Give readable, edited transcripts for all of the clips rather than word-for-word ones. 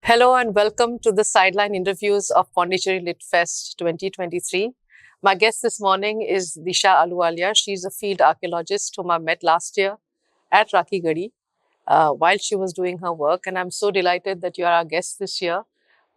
Hello and welcome to the sideline interviews of Pondicherry Lit Fest 2023. My guest this morning is Disha Ahluwalia. She's a field archaeologist whom I met last year at Rakigadi while she was doing her work. And I'm so delighted that you are our guest this year.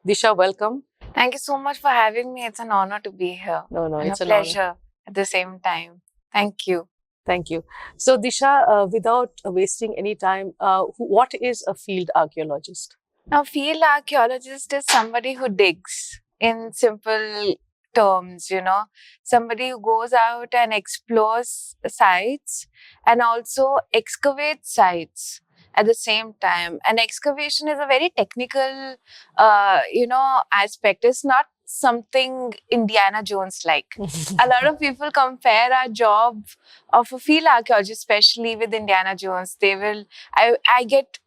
Disha, welcome. Thank you so much for having me. It's an honor to be here No, and a it's an honor. pleasure at the same time. Thank you. Thank you. So, Disha, without wasting any time, what is a field archaeologist? Now, field archaeologist is somebody who digs in simple terms, somebody who goes out and explores sites and also excavates sites at the same time. And excavation is a very technical, aspect. It's not something Indiana Jones like. A lot of people compare our job of a field archaeologist, especially with Indiana Jones. I get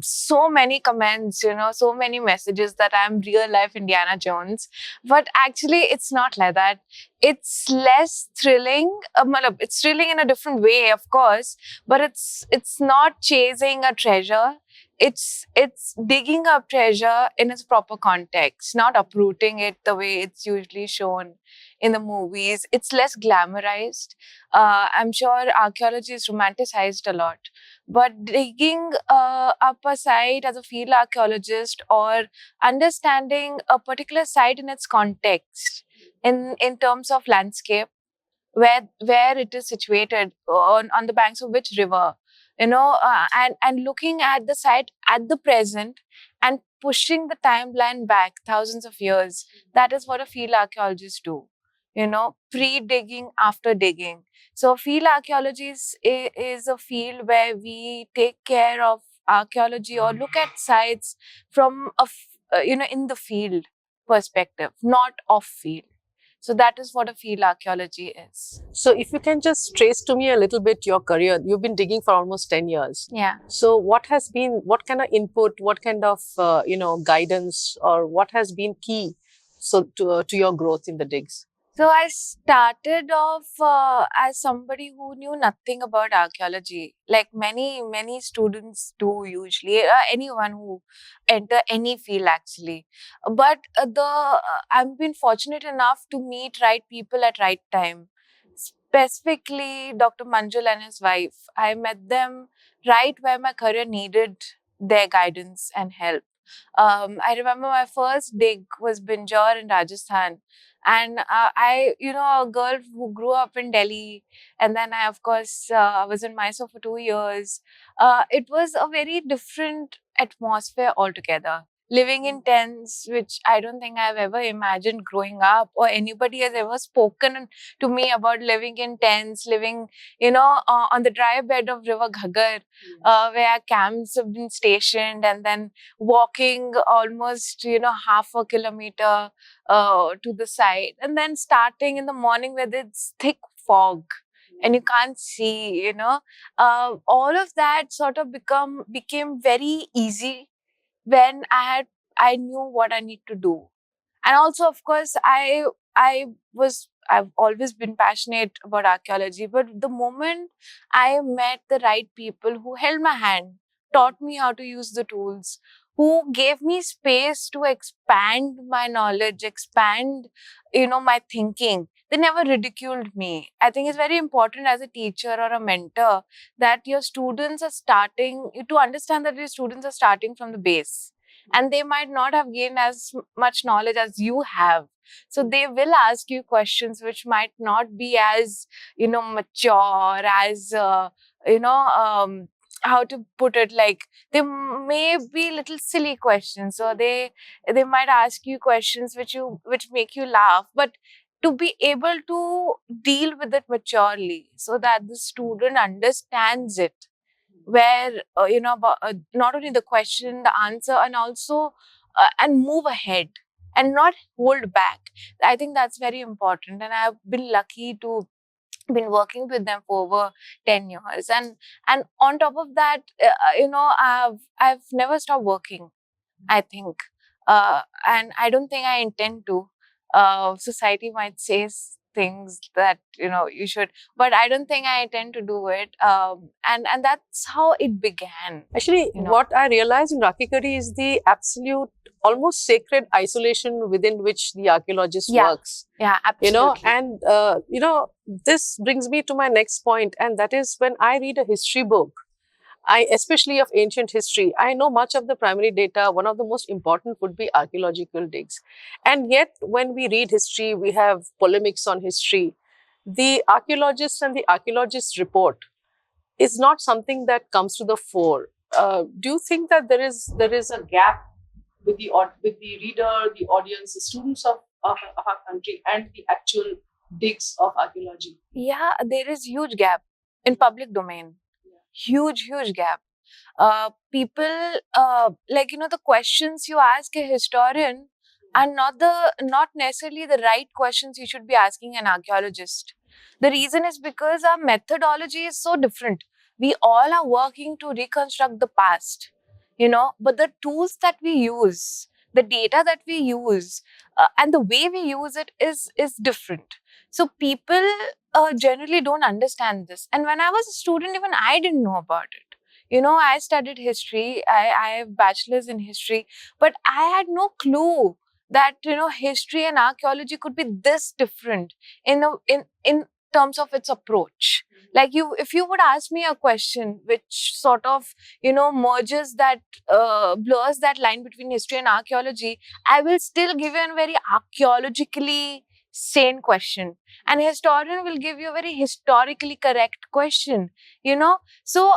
so many comments, so many messages that I'm real life Indiana Jones. But actually, it's not like that. It's less thrilling. It's thrilling in a different way, of course, but it's not chasing a treasure. It's digging up treasure in its proper context, not uprooting it the way it's usually shown in the movies. It's less glamorized. I'm sure archaeology is romanticized a lot. But digging up a site as a field archaeologist or understanding a particular site in its context, in terms of landscape, where it is situated, on the banks of which river, and looking at the site at the present and pushing the timeline back thousands of years. That is what a field archaeologist do. Pre-digging, after digging. So field archaeology is a field where we take care of archaeology or look at sites from in the field perspective, not off field. So that is what a field archaeology is. So, if you can just trace to me a little bit your career, you've been digging for almost 10 years. Yeah. So, what kind of input, what kind of, guidance, or what has been key to your growth in the digs? So I started off as somebody who knew nothing about archaeology, like many students do usually, anyone who enter any field actually. But I've been fortunate enough to meet right people at right time. Specifically, Dr. Manjul and his wife. I met them right where my career needed their guidance and help. I remember my first dig was Binjore in Rajasthan. And a girl who grew up in Delhi, and then I, of course, was in Mysore for 2 years. It was a very different atmosphere altogether. Living in tents, which I don't think I've ever imagined growing up, or anybody has ever spoken to me about living in tents, living, on the dry bed of River Ghaggar, where our camps have been stationed, and then walking almost, half a kilometer to the side, and then starting in the morning with its thick fog and you can't see, all of that sort of became very easy when I knew what I need to do. And also, of course, I've always been passionate about archaeology, but the moment I met the right people who held my hand, taught me how to use the tools, who gave me space to expand my knowledge, expand, my thinking, they never ridiculed me. I think it's very important as a teacher or a mentor that your students are starting, to understand that your students are starting from the base and they might not have gained as much knowledge as you have. So they will ask you questions which might not be as, mature, as, how to put it, like they may be little silly questions, or they might ask you questions which make you laugh, but to be able to deal with it maturely so that the student understands it, where not only the question, the answer, and also and move ahead and not hold back. I think that's very important, and I've been lucky to been working with them for over 10 years, and on top of that, I've never stopped working, I think, and I don't think I intend to. Society might say things that you should, but I don't think I tend to do it. And that's how it began. Actually, what I realized in Rakhi is the absolute, almost sacred isolation within which the archaeologist works. Yeah, absolutely. And this brings me to my next point, and that is when I read a history book, especially of ancient history, I know much of the primary data. One of the most important would be archaeological digs. And yet, when we read history, we have polemics on history. The archaeologist and the archaeologist's report is not something that comes to the fore. Do you think that there is a gap with the reader, the audience, the students of our country, and the actual digs of archaeology? Yeah, there is huge gap in public domain. Huge gap. People the questions you ask a historian are not necessarily the right questions you should be asking an archaeologist. The reason is because our methodology is so different. We all are working to reconstruct the past, but the tools that we use, the data that we use, and the way we use it is different. So people generally don't understand this. And when I was a student, even I didn't know about it. I studied history. I have bachelor's in history, but I had no clue that history and archaeology could be this different in terms of its approach. Like if you would ask me a question which sort of merges that blurs that line between history and archaeology, I will still give you a very archaeologically sane question, and a historian will give you a very historically correct question. So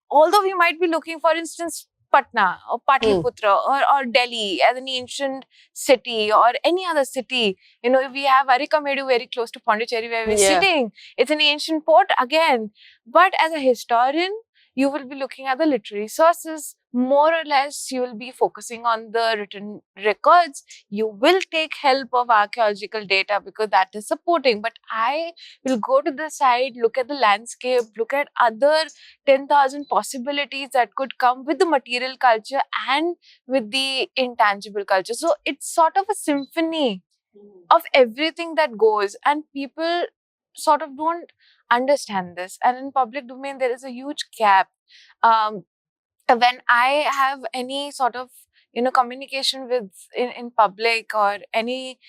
although we might be looking, for instance, Patna or Patliputra or Delhi as an ancient city or any other city. We have Arikamedu very close to Pondicherry where we're sitting. It's an ancient port again. But as a historian, you will be looking at the literary sources. More or less, you will be focusing on the written records. You will take help of archaeological data because that is supporting. But I will go to the side, look at the landscape, look at other 10,000 possibilities that could come with the material culture and with the intangible culture. So it's sort of a symphony of everything that goes, and people sort of don't understand this. And in public domain, there is a huge gap. When I have any sort of communication with in public or any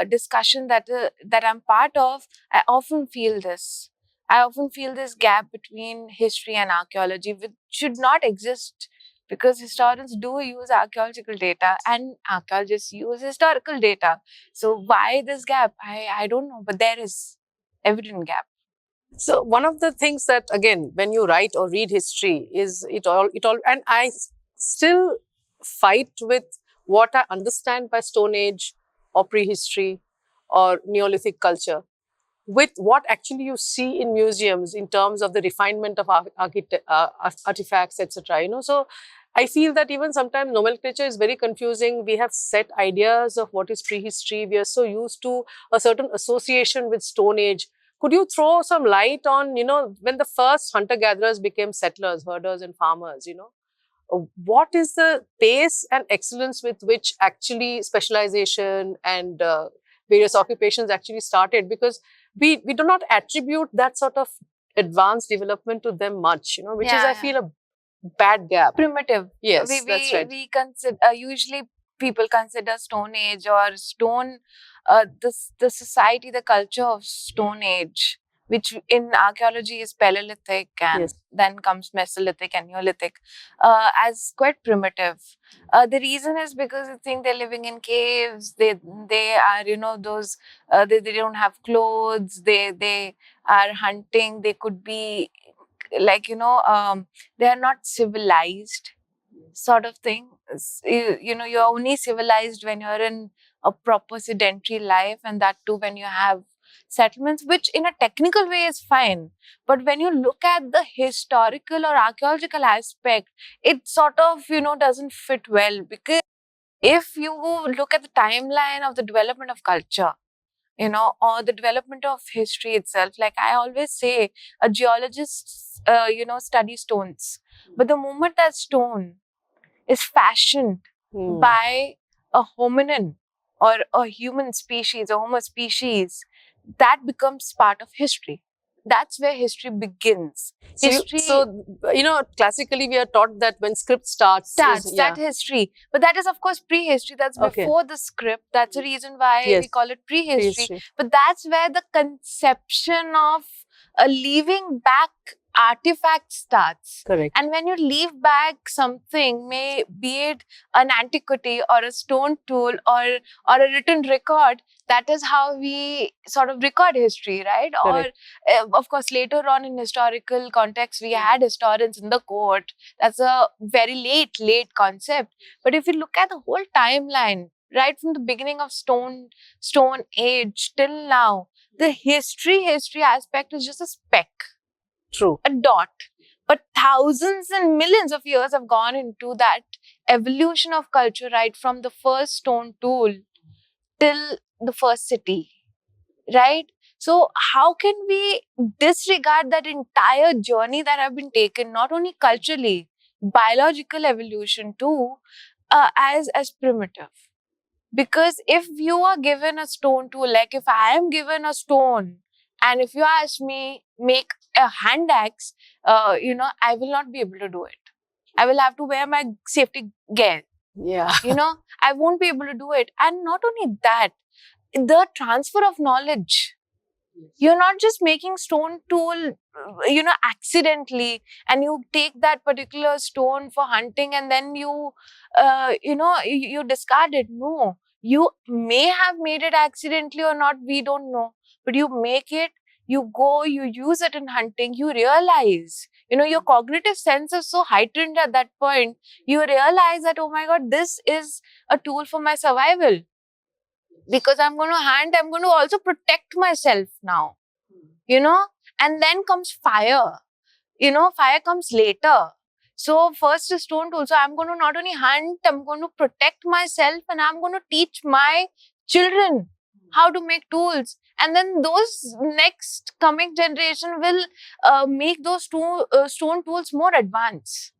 discussion that I'm part of, I often feel this. I often feel this gap between history and archaeology, which should not exist, because historians do use archaeological data and archaeologists use historical data. So why this gap? I don't know, but there is evident gap. So one of the things that, again, when you write or read history, is it all, and I still fight with what I understand by Stone Age or prehistory or Neolithic culture with what actually you see in museums in terms of the refinement of artifacts, etc. So I feel that even sometimes nomenclature is very confusing. We have set ideas of what is prehistory. We are so used to a certain association with Stone Age. Could you throw some light on, when the first hunter-gatherers became settlers, herders and farmers, what is the pace and excellence with which actually specialization and various occupations actually started? Because we do not attribute that sort of advanced development to them much, which is, I feel, a bad gap. Primitive. Yes, that's right. We consider, usually people consider Stone Age or stone, the society, the culture of Stone Age, which in archaeology is Paleolithic, and then comes Mesolithic and Neolithic, as quite primitive. The reason is because I think they're living in caves. They are, those, they don't have clothes. They are hunting. They could be like, they are not civilized, sort of thing. You're only civilized when you're in a proper sedentary life, and that too when you have settlements, which in a technical way is fine. But when you look at the historical or archaeological aspect, it sort of, doesn't fit well. Because if you look at the timeline of the development of culture, or the development of history itself, like I always say, a geologist, studies stones. But the moment that stone is fashioned by a hominin or a human species, a Homo species, that becomes part of history. That's where history begins. Classically we are taught that when script starts that history. But that is, of course, prehistory. That's before the script. That's the reason why we call it prehistory. But that's where the conception of leaving back artifacts starts. Correct. And when you leave back something, be it an antiquity or a stone tool or a written record, that is how we sort of record history, right? Correct. Or, of course, later on in historical context, we had historians in the court. That's a very late concept. But if you look at the whole timeline, right from the beginning of Stone Age till now, the history aspect is just a speck. True. A dot. But thousands and millions of years have gone into that evolution of culture, right from the first stone tool till the first city, right? So how can we disregard that entire journey that have been taken, not only culturally, biological evolution too, as primitive? Because if you are given a stone tool, like if I am given a stone, and if you ask me make a hand axe, I will not be able to do it. I will have to wear my safety gear. Yeah. I won't be able to do it. And not only that, the transfer of knowledge. You're not just making stone tool, accidentally, and you take that particular stone for hunting and then you discard it. No, you may have made it accidentally or not, we don't know. But you make it, you go, you use it in hunting, you realize, your cognitive sense is so heightened at that point. You realize that, oh my God, this is a tool for my survival. Because I'm going to hunt, I'm going to also protect myself now, and then comes fire. Fire comes later. So first is stone tool. So I'm going to not only hunt, I'm going to protect myself, and I'm going to teach my children how to make tools. And then those next coming generation will make those stone tools more advanced.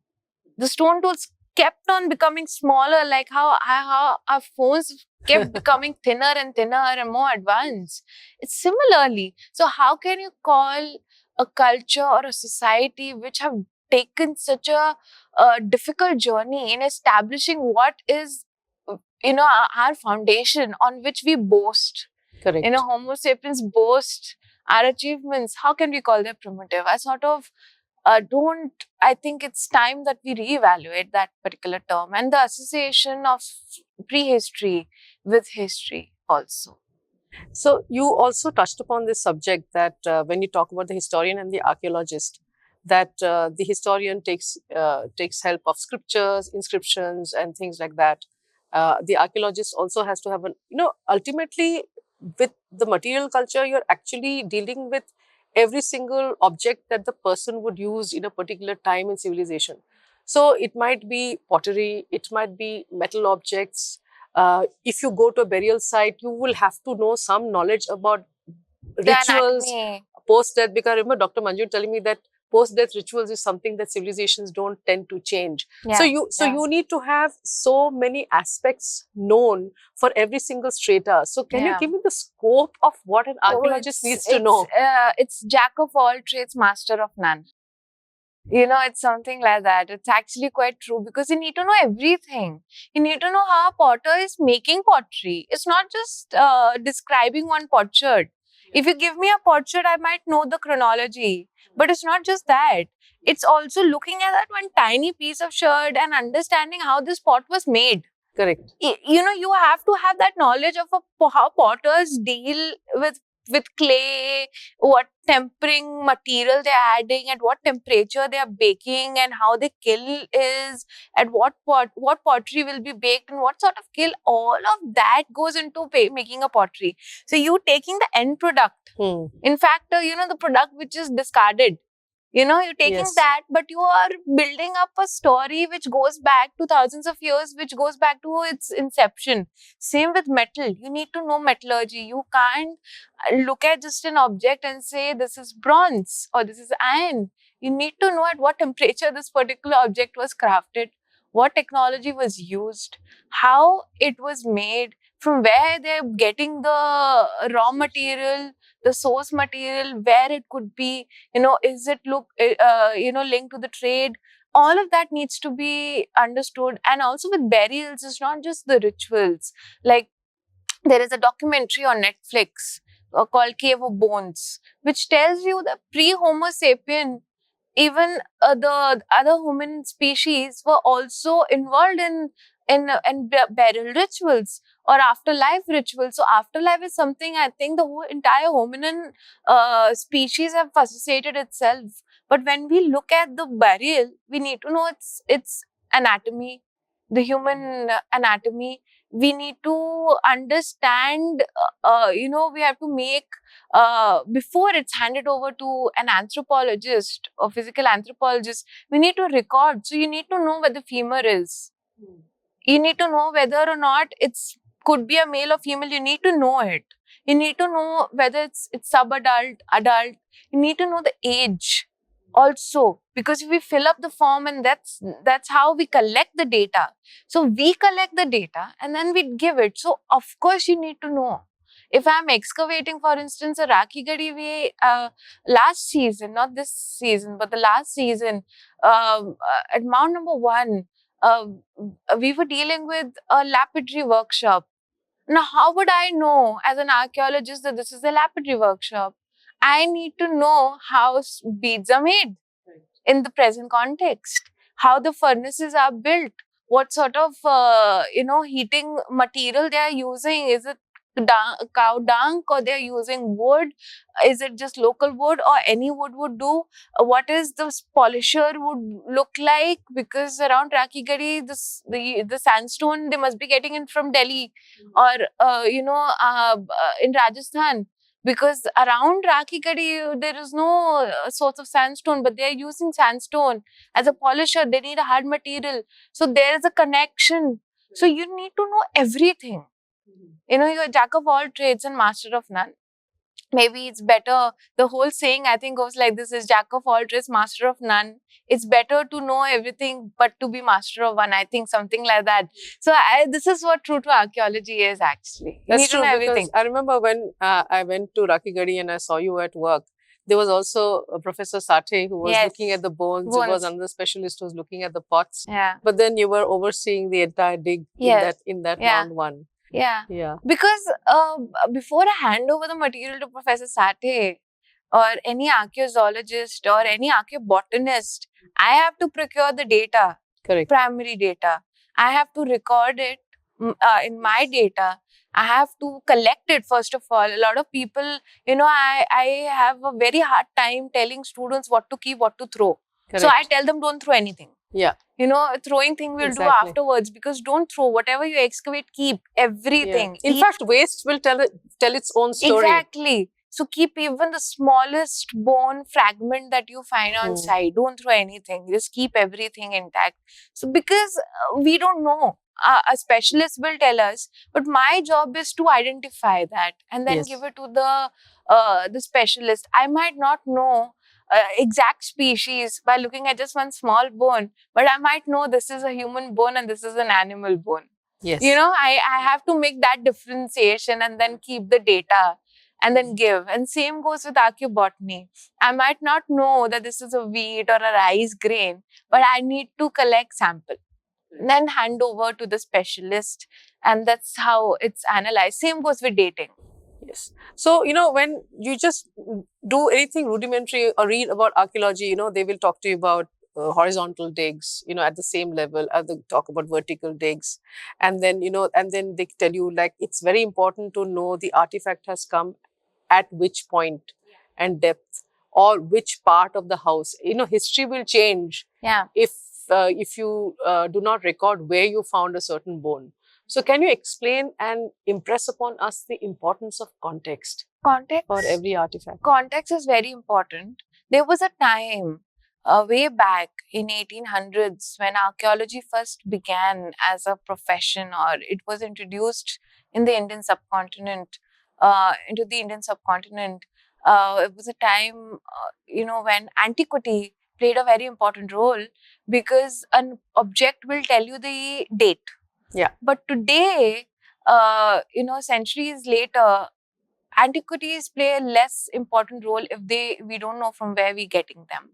The stone tools kept on becoming smaller, like how our phones kept becoming thinner and thinner and more advanced. It's similarly. So how can you call a culture or a society which have taken such a difficult journey in establishing what is, our foundation on which we boast? Correct. Homo sapiens boast our achievements. How can we call them primitive? I sort of I think it's time that we reevaluate that particular term and the association of prehistory with history also. So you also touched upon this subject that when you talk about the historian and the archaeologist, that the historian takes help of scriptures, inscriptions, and things like that. The archaeologist also has to have ultimately with the material culture, you're actually dealing with every single object that the person would use in a particular time in civilization. So it might be pottery, it might be metal objects. If you go to a burial site, you will have to know some knowledge about rituals, post-death, because I remember Dr. Manju telling me that post-death rituals is something that civilizations don't tend to change. Yeah, so you need to have so many aspects known for every single strata. So can you give me the scope of what an archaeologist needs to know? It's jack of all trades, master of none. It's something like that. It's actually quite true, because you need to know everything. You need to know how a potter is making pottery. It's not just describing one potsherd. If you give me a potsherd, I might know the chronology. But it's not just that. It's also looking at that one tiny piece of sherd and understanding how this pot was made. Correct. You have to have that knowledge of how potters deal with clay, what tempering material they're adding, at what temperature they are baking, and how the kiln is, at what pottery will be baked, and what sort of kiln. All of that goes into making a pottery. So you taking the end product. In fact, the product which is discarded. You're taking that, but you are building up a story which goes back to thousands of years, which goes back to its inception. Same with metal. You need to know metallurgy. You can't look at just an object and say this is bronze or this is iron. You need to know at what temperature this particular object was crafted, what technology was used, how it was made, from where they're getting the raw material, the source material, where it could be, is it linked to the trade? All of that needs to be understood. And also with burials, it's not just the rituals. Like, there is a documentary on Netflix called Cave of Bones, which tells you that pre-Homo sapien, even the other human species were also involved in burial rituals or afterlife rituals. So afterlife is something I think the whole entire hominin species have associated itself. But when we look at the burial, we need to know its anatomy, the human anatomy. We need to understand, we have to make, before it's handed over to an anthropologist or physical anthropologist, we need to record. So you need to know where the femur is. You need to know whether or not could be a male or female. You need to know it. You need to know whether it's sub-adult, adult. You need to know the age also, because if we fill up the form, and that's how we collect the data. So we collect the data and then we give it. So of course you need to know. If I'm excavating, for instance, a Rakhi Gadi, last season, not this season, but the last season, at Mount Number 1, we were dealing with a lapidary workshop. Now, how would I know as an archaeologist that this is a lapidary workshop? I need to know how beads are made in the present context, how the furnaces are built, what sort of heating material they are using. Is it cow dung, or they are using wood? Is it just local wood, or any wood would do? What is the polisher would look like? Because around Rakhi Gadi, the sandstone they must be getting in from Delhi or in Rajasthan. Because around Rakhi Gadi, there is no source of sandstone, but they are using sandstone as a polisher. They need a hard material. So there is a connection. So you need to know everything. You're a jack of all trades and master of none. Maybe it's better, the whole saying I think goes like this, is jack of all trades, master of none. It's better to know everything but to be master of one. I think something like that. So this is what true to archaeology is actually. You That's need to know true, everything. because I remember when I went to Rakhi Gadi and I saw you at work, there was also Professor Sathe who was Yes. looking at the bones. There was another specialist who was looking at the pots. Yeah. But then you were overseeing the entire dig in that Yeah. Mound 1. Yeah. Because before I hand over the material to Professor Sathe or any archaeologist or any archaeobotanist, I have to procure the data. Correct. Primary data. I have to record it in my data. I have to collect it first of all. A lot of people, I have a very hard time telling students what to keep, what to throw. Correct. So I tell them don't throw anything. Yeah. Throwing thing we'll do afterwards, because don't throw. Whatever you excavate, keep everything. Yeah. In fact, waste will tell its own story. Exactly. So keep even the smallest bone fragment that you find on site. Don't throw anything. Just keep everything intact. So because we don't know, a specialist will tell us, but my job is to identify that and then give it to the specialist. I might not know exact species by looking at just one small bone, but I might know this is a human bone and this is an animal bone. Yes. I have to make that differentiation and then keep the data and then give. And same goes with archaeobotany. I might not know that this is a wheat or a rice grain, but I need to collect sample, then hand over to the specialist, and that's how it's analyzed. Same goes with dating. Yes. So, when you just do anything rudimentary or read about archaeology, they will talk to you about horizontal digs, at the same level as they talk about vertical digs. And then, and then they tell you, like, it's very important to know the artifact has come at which point and depth, or which part of the house. History will change if you do not record where you found a certain bone. So can you explain and impress upon us the importance of context? Context for every artifact. Context is very important. There was a time way back in 1800s when archaeology first began as a profession, or it was introduced in the Indian subcontinent, It was a time, when antiquity played a very important role, because an object will tell you the date. Yeah. But today, centuries later, antiquities play a less important role if we don't know from where we're getting them.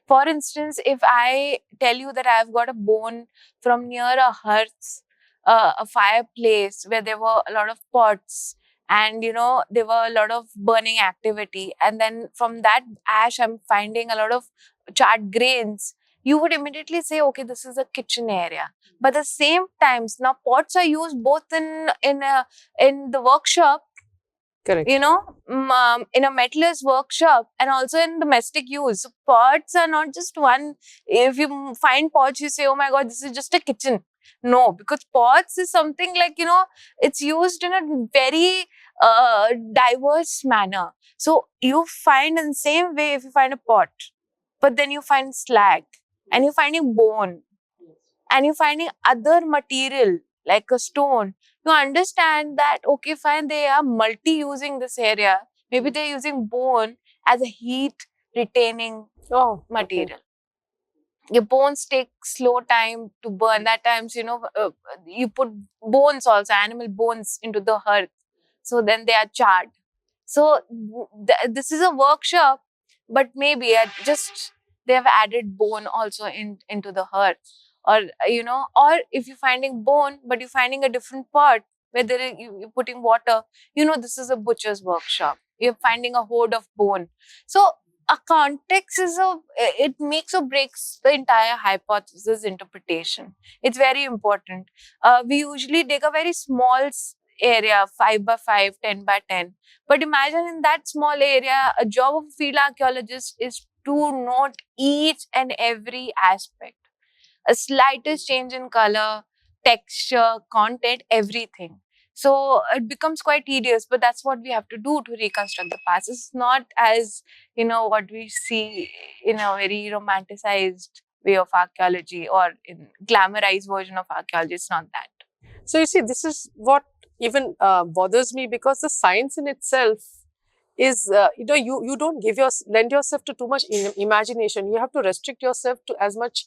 For instance, if I tell you that I've got a bone from near a hearth, a fireplace where there were a lot of pots, and there were a lot of burning activity, and then from that ash I'm finding a lot of charred grains, you would immediately say, okay, this is a kitchen area. But at the same times, now pots are used both in the workshop, Correct. in a metaller's workshop, and also in domestic use. So pots are not just one. If you find pots, you say, oh my God, this is just a kitchen. No, because pots is something like, it's used in a very diverse manner. So you find in the same way, if you find a pot, but then you find slag, and you're finding bone, and you're finding other material like a stone, you understand that, okay, fine, they are multi-using this area. Maybe they're using bone as a heat retaining material. Your bones take slow time to burn. That times, you put bones also, animal bones, into the hearth. So then they are charred. So this is a workshop, but maybe they have added bone also into the hearth. Or, or if you're finding bone, but you're finding a different pot where you're putting water, this is a butcher's workshop. You're finding a hoard of bone. So a context it makes or breaks the entire hypothesis interpretation. It's very important. We usually take a very small area, 5 by 5, 10 by 10. But imagine in that small area, a job of a field archaeologist is to note each and every aspect. A slightest change in color, texture, content, everything. So it becomes quite tedious, but that's what we have to do to reconstruct the past. It's not as, what we see in a very romanticized way of archaeology or in glamorized version of archaeology. It's not that. So you see, this is what even bothers me, because the science in itself is, you don't lend yourself to too much imagination. You have to restrict yourself to as much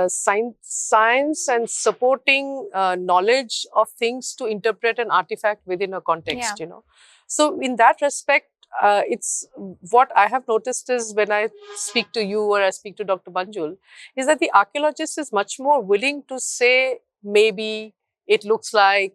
science and supporting knowledge of things to interpret an artifact within a context, So in that respect, it's what I have noticed is when I speak to you or I speak to Dr. Manjul, is that the archaeologist is much more willing to say, maybe, it looks like,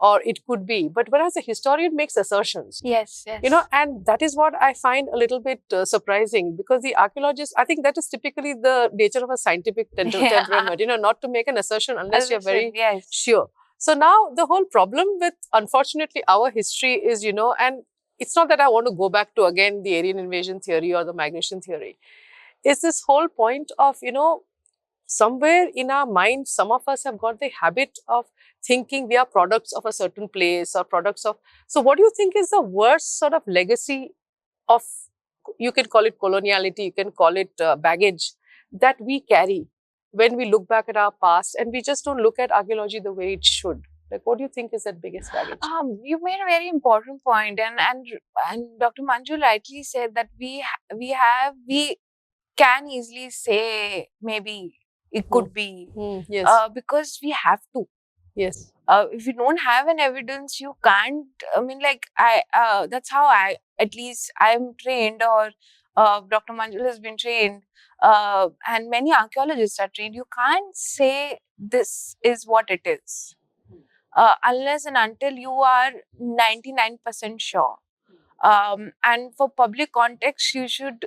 or it could be. But whereas the historian makes assertions. Yes. And that is what I find a little bit surprising, because the archaeologist, I think that is typically the nature of a scientific temperament, not to make an assertion unless you're very sure. So now the whole problem with, unfortunately, our history is, and it's not that I want to go back to, again, the Aryan invasion theory or the migration theory, is this whole point of, somewhere in our mind, some of us have got the habit of thinking we are products of a certain place or products of. So what do you think is the worst sort of legacy of, you can call it coloniality, you can call it baggage, that we carry when we look back at our past and we just don't look at archaeology the way it should? Like, what do you think is that biggest baggage? You made a very important point, and Dr. Manjul rightly said that we can easily say maybe it could be, yes, because we have to. Yes. If you don't have an evidence, you can't. I mean, like that's how at least I'm trained, or Dr. Manjul has been trained, and many archaeologists are trained. You can't say this is what it is unless and until you are 99% sure. And for public context, you should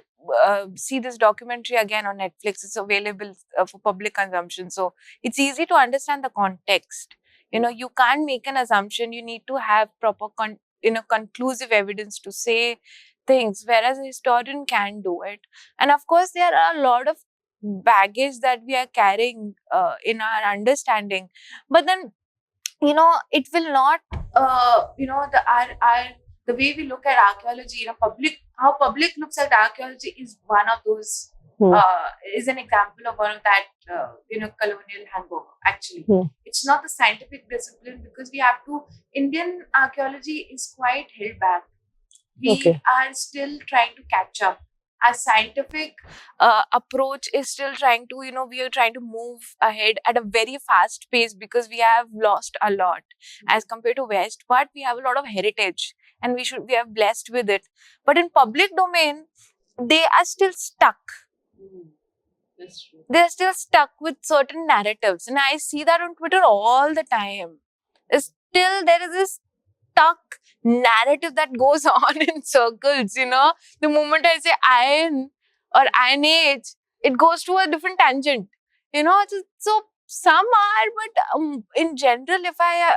see this documentary again on Netflix. It's available for public consumption. So it's easy to understand the context. You can't make an assumption. You need to have proper, conclusive evidence to say things, whereas a historian can do it. And of course, there are a lot of baggage that we are carrying in our understanding. But then, it will not, the way we look at archaeology, how public looks at archaeology is one of those, is an example of one of that, colonial hangover, actually. It's not the scientific discipline, because Indian archaeology is quite held back. We are still trying to catch up. our scientific approach is still trying to, we are trying to move ahead at a very fast pace because we have lost a lot as compared to West, but we have a lot of heritage and we are blessed with it. But in public domain, they are still stuck. That's true. They're still stuck with certain narratives. And I see that on Twitter all the time. Still, there is this stuck narrative that goes on in circles, The moment I say iron or Iron Age, it goes to a different tangent, So some are, but in general, if I,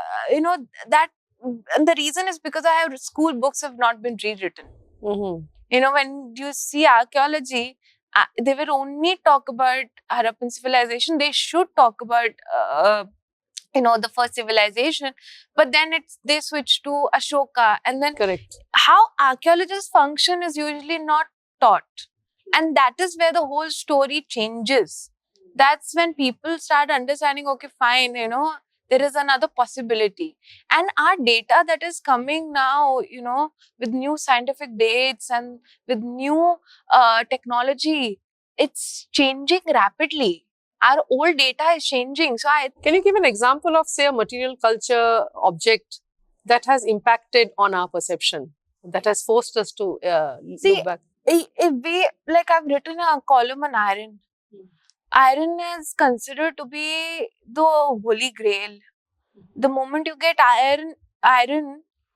that, and the reason is because school books have not been rewritten. When you see archaeology, they will only talk about Harappan civilization. They should talk about, the first civilization, but then they switch to Ashoka, and then Correct. How archaeologists function is usually not taught, and that is where the whole story changes. That's when people start understanding, okay, fine, there is another possibility. And our data that is coming now, with new scientific dates and with new technology, it's changing rapidly. Our old data is changing. So Can you give an example of, say, a material culture object that has impacted on our perception, that has forced us to look back? I've written a column on iron. Iron is considered to be the holy grail. The moment you get iron,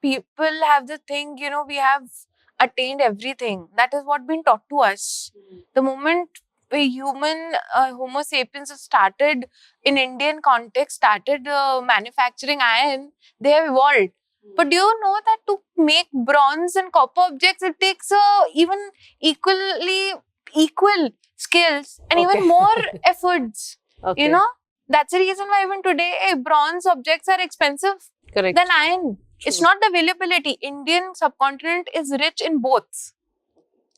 people have the thing, we have attained everything. That is what been taught to us. The moment a human, Homo sapiens started, in Indian context, started manufacturing iron, they have evolved. But do you know that to make bronze and copper objects, it takes even equal skills and even more efforts. Okay. That's the reason why even today bronze objects are expensive Correct. than iron. True. It's not the availability. Indian subcontinent is rich in both.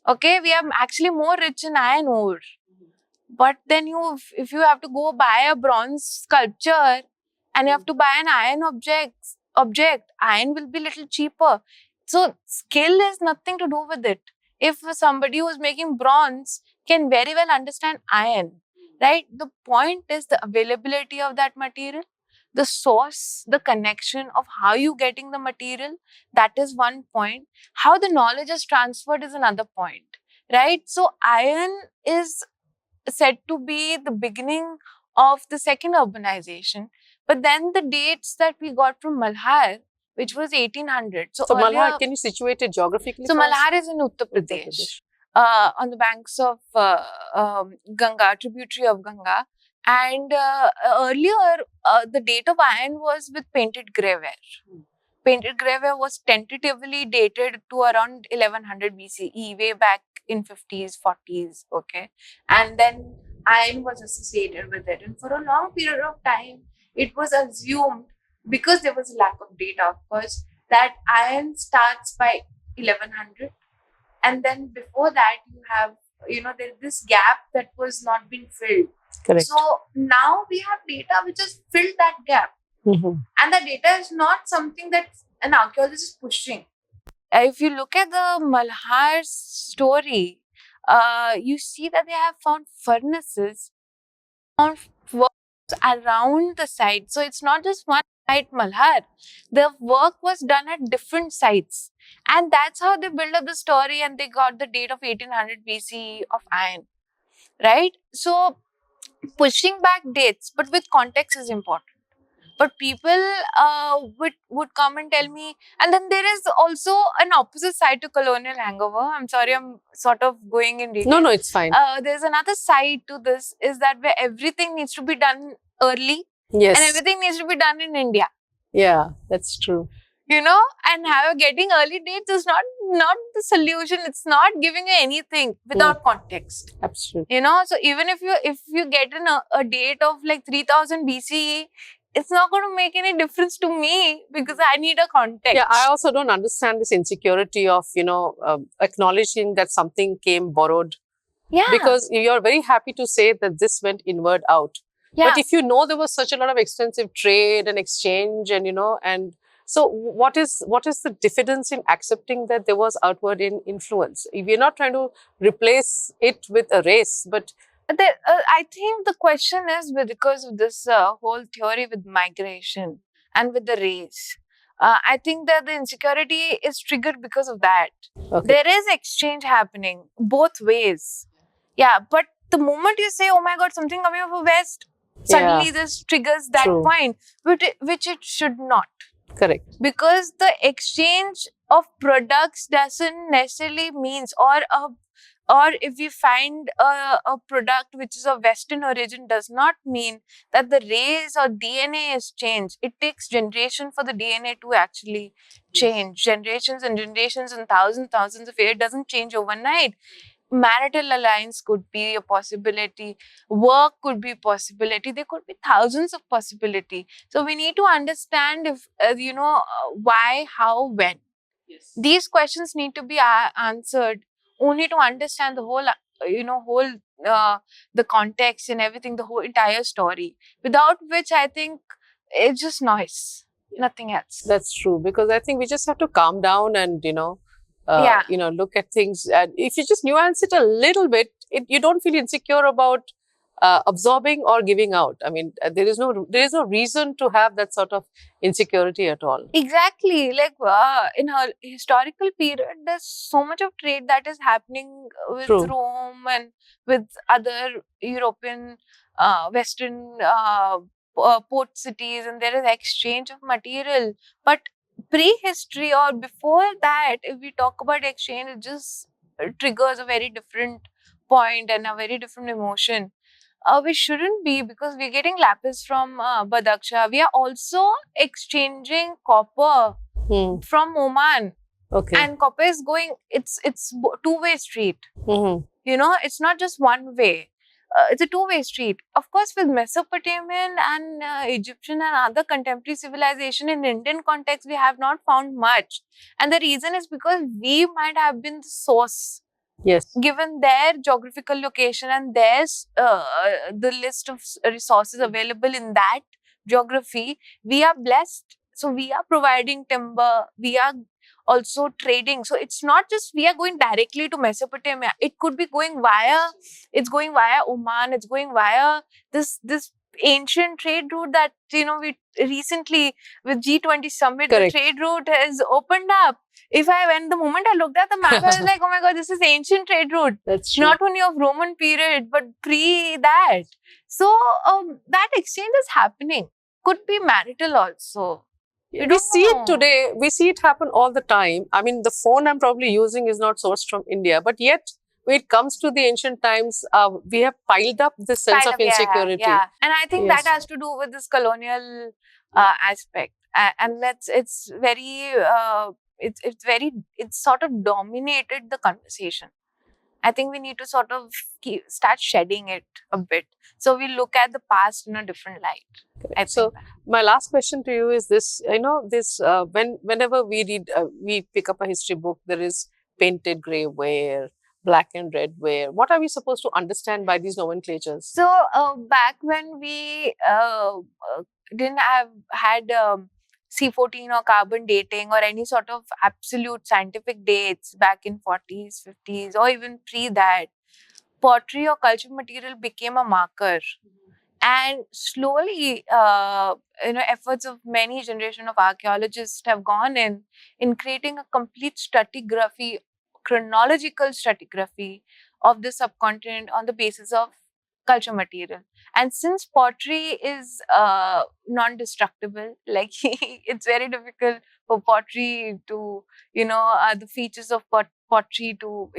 Okay, we are actually more rich in iron ore. But then if you have to go buy a bronze sculpture and you have to buy an iron object, iron will be a little cheaper. So skill has nothing to do with it. If somebody who is making bronze can very well understand iron, right? The point is the availability of that material, the source, the connection of how you getting the material. That is one point. How the knowledge is transferred is another point, right? So iron is said to be the beginning of the second urbanization. But then the dates that we got from Malhar, which was 1800. So Malhar, can you situate it geographically? So Malhar is in Uttar Pradesh. On the banks of Ganga, tributary of Ganga. And earlier, the date of iron was with painted graveware. Painted graveware was tentatively dated to around 1100 BCE, way back in 50s, 40s, okay? And then iron was associated with it. And for a long period of time, it was assumed, because there was a lack of data, of course, that iron starts by 1100. And then before that, you have, there's this gap that was not being filled. Correct. So now we have data which has filled that gap. And the data is not something that an archaeologist is pushing. If you look at the Malhar story, you see that they have found furnaces, found works around the site. So it's not just one site, Malhar. The work was done at different sites. And that's how they built up the story, and they got the date of 1800 BCE of iron, right? So pushing back dates, but with context is important. But people would come and tell me, and then there is also an opposite side to colonial hangover. I'm sorry, I'm sort of going in detail. No, it's fine. There's another side to this, is that where everything needs to be done early. Yes. And everything needs to be done in India. Yeah, that's true. And getting early dates is not the solution. It's not giving you anything without context. Absolutely. So even if you get a date of like 3000 BCE, it's not going to make any difference to me because I need a context. Yeah, I also don't understand this insecurity of, acknowledging that something came borrowed. Yeah. Because you're very happy to say that this went inward out. Yeah. But if there was such a lot of extensive trade and exchange and, So what is the diffidence in accepting that there was outward influence? We're not trying to replace it with a race, but I think the question is because of this whole theory with migration and with the race. I think that the insecurity is triggered because of that. okay. There is exchange happening both ways. Yeah, but the moment you say, oh my God, something coming from West, suddenly this triggers that True. point, which it should not. Correct. Because the exchange of products doesn't necessarily means, or if we find a product which is of Western origin, does not mean that the race or DNA is changed. It takes generation for the DNA to actually change. Generations and generations and thousands of years. It doesn't change overnight. Marital alliance could be a possibility. Work could be a possibility. There could be thousands of possibility. So we need to understand if, why, how, when. Yes. These questions need to be answered only to understand the whole, the context and everything, the whole entire story. Without which, I think it's just noise, nothing else. That's true, because I think we just have to calm down and, look at things. And if you just nuance it a little bit, you don't feel insecure about absorbing or giving out. I mean, there is no reason to have that sort of insecurity at all. Exactly. Like in a historical period, there's so much of trade that is happening with True. Rome and with other European, Western port cities, and there is exchange of material. But prehistory or before that, if we talk about exchange, it just triggers a very different point and a very different emotion. We shouldn't be, because we're getting lapis from Badakhsha. We are also exchanging copper from Oman. Okay. And copper is going, it's two-way street. It's not just one way. It's a two-way street. Of course, with Mesopotamian and Egyptian and other contemporary civilization in Indian context, we have not found much. And the reason is because we might have been the source. Yes. Given their geographical location and their the list of resources available in that geography, we are blessed. So we are providing timber. We are also trading. So it's not just we are going directly to Mesopotamia. It could be going via. It's going via Oman. It's going via this ancient trade route that we recently with G20 summit. Correct. The trade route has opened up. The moment I looked at the map, I was like, oh my God, this is ancient trade route. That's true. Not only of Roman period, but pre that. So that exchange is happening. Could be marital also. We see it today. We see it happen all the time. I mean, the phone I'm probably using is not sourced from India, but yet when it comes to the ancient times, we have piled up this sense of insecurity. Yeah. And I think that has to do with this colonial aspect. And it's very... it's sort of dominated the conversation. I think we need to sort of start shedding it a bit. So we look at the past in a different light. So my last question to you is this, whenever we read, we pick up a history book, there is painted grey ware, black and red ware. What are we supposed to understand by these nomenclatures? So back when we didn't have had C14 or carbon dating or any sort of absolute scientific dates back in 40s, 50s, or even pre that, pottery or culture material became a marker. And slowly, efforts of many generations of archaeologists have gone in creating a complete stratigraphy, chronological stratigraphy of the subcontinent on the basis of culture material. And since pottery is non-destructible, like it's very difficult for pottery to, the features of pottery to,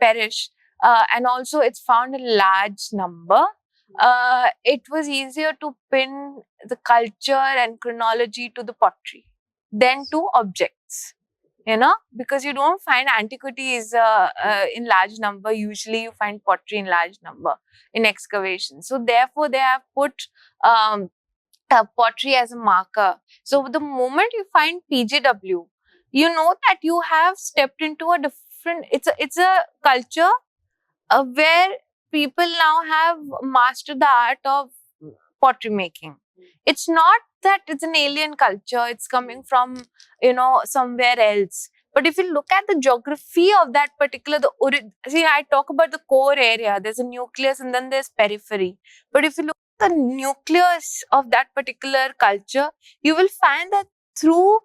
perish. And also it's found in large number. It was easier to pin the culture and chronology to the pottery than to objects. Because you don't find antiquities in large number. Usually you find pottery in large number in excavation. So therefore they have put pottery as a marker. So the moment you find PGW, you know that you have stepped into a different, it's a culture where people now have mastered the art of pottery making. It's not that it's an alien culture. It's coming from, somewhere else. But if you look at the geography of that particular, see, I talk about the core area. There's a nucleus and then there's periphery. But if you look at the nucleus of that particular culture, you will find that through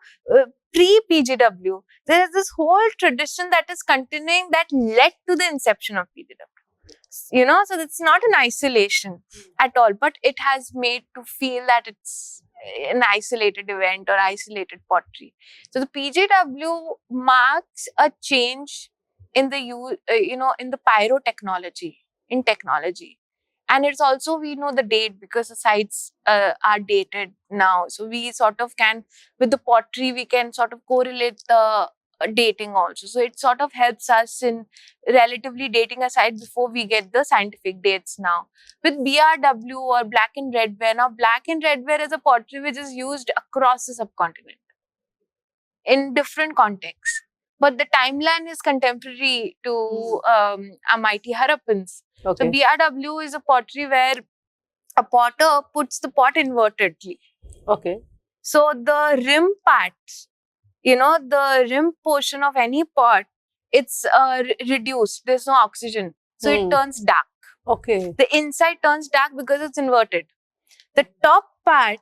pre-PGW, there is this whole tradition that is continuing that led to the inception of PGW. So it's not an isolation at all, but it has made to feel that it's an isolated event or isolated pottery. So the PGW marks a change in the in the pyrotechnology, in technology. And it's also, we know the date because the sites are dated now. So we sort of can, with the pottery, we can sort of correlate the dating also. So it sort of helps us in relatively dating a site before we get the scientific dates now. With BRW or black and red ware, now black and red ware is a pottery which is used across the subcontinent in different contexts. But the timeline is contemporary to mighty Harappans. Okay. So BRW is a pottery where a potter puts the pot invertedly. Okay. So the rim part, the rim portion of any pot, it's reduced. There's no oxygen. So it turns dark. Okay. The inside turns dark because it's inverted. The top part,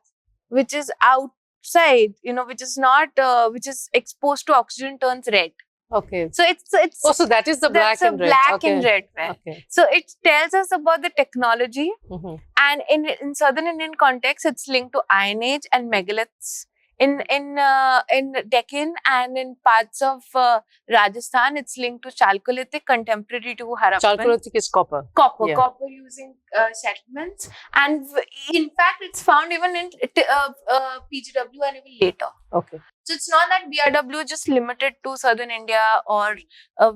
which is outside, which is not, which is exposed to oxygen, turns red. Okay. So it's so that is the black and red. Black and red ware. Okay. So it tells us about the technology, and in southern Indian context, it's linked to Iron Age and megaliths. In Deccan and in parts of Rajasthan, it's linked to Chalcolithic, contemporary to Harappan. Chalcolithic is copper. Copper using settlements, and in fact, it's found even in PGW and even later. Okay. So it's not that BRW is just limited to southern India or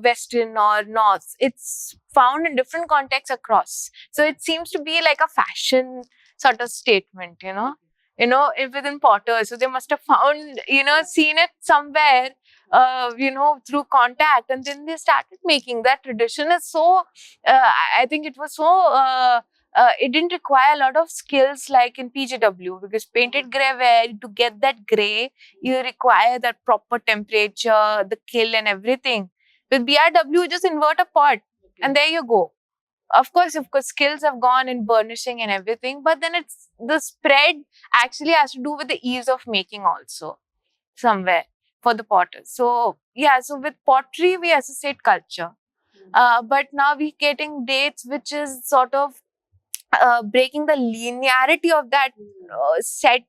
western or north. It's found in different contexts across. So it seems to be like a fashion sort of statement, within potters. So they must have found, seen it somewhere, through contact, and then they started making. That tradition is so, I think it was so, it didn't require a lot of skills like in PGW, because painted grey ware, to get that grey, you require that proper temperature, the kiln and everything. With BRW, just invert a pot and there you go. Of course, skills have gone in burnishing and everything, but then it's the spread actually has to do with the ease of making also somewhere for the potters. So yeah, so with pottery, we associate culture. But now we're getting dates which is sort of breaking the linearity of that set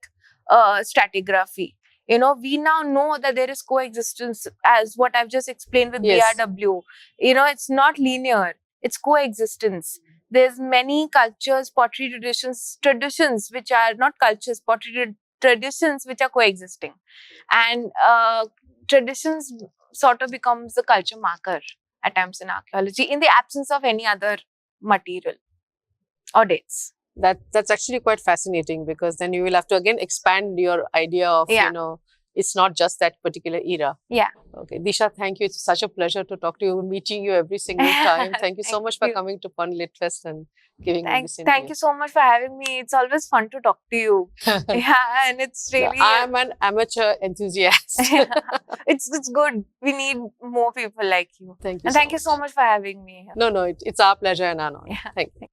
stratigraphy. We now know that there is coexistence, as what I've just explained with BRW. It's not linear. It's coexistence. There's many cultures, pottery traditions which are not cultures, pottery traditions which are coexisting. And traditions sort of becomes the culture marker at times in archaeology in the absence of any other material or dates. That's actually quite fascinating, because then you will have to again expand your idea of, it's not just that particular era. Yeah. Okay. Disha, thank you. It's such a pleasure to talk to you, meeting you every single time. Thank you so much for coming to Pondy Lit Fest and giving me this interview. Thank you so much for having me. It's always fun to talk to you. Yeah, and it's really... I'm an amateur enthusiast. It's good. We need more people like you. Thank you. And thank you so much for having me. No, it's our pleasure and honor. Yeah. Thank you.